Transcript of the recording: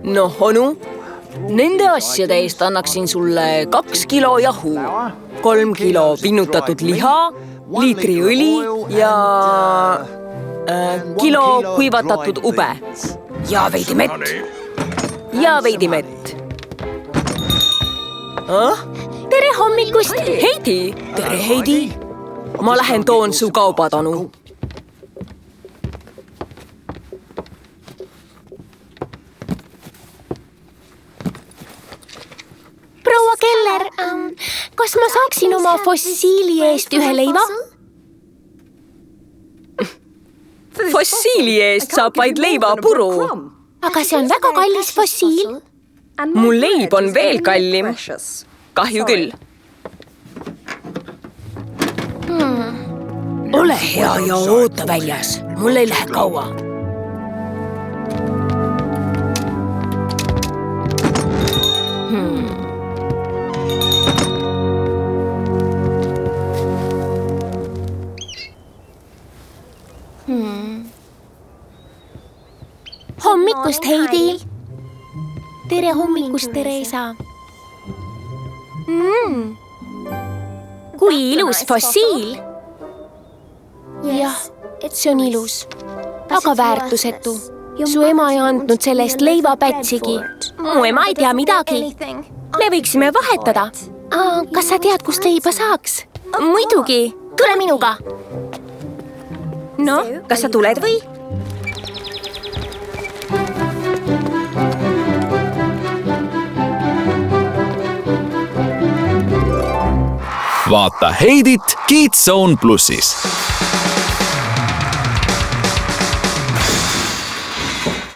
Noh, onu, nende asjade eest annaksin sulle 2 kilo jahu, 3 kilo pinnutatud liha, liitri õli ja kilo kuivatatud ube ja veidi mett. Tere hommikust! Heidi! Tere, Heidi! Ma lähen toon su kaubad, onu. Proua Keller, kas ma saaksin oma fossiili eest ühe leiva? Fossiili eest saab vaid leivapuru. Aga see on väga kallis fossiil. Mul leib on veel kallim. Kahju küll. Ole hea ja oota väljas. Mul ei lähe kaua. Hommikust, Heidi! Tere hommikust, Teresa! Kui ilus fossiil! Jah, see on ilus, aga väärtusetu. Su ema ei andnud sellest leivapätsigi. Mu ema ei tea midagi. Me võiksime vahetada. Kas sa tead, kust leiba saaks? Muidugi, tule minuga! No, kas sa tuled või? Vaata Heidit Kids Zone Plussis.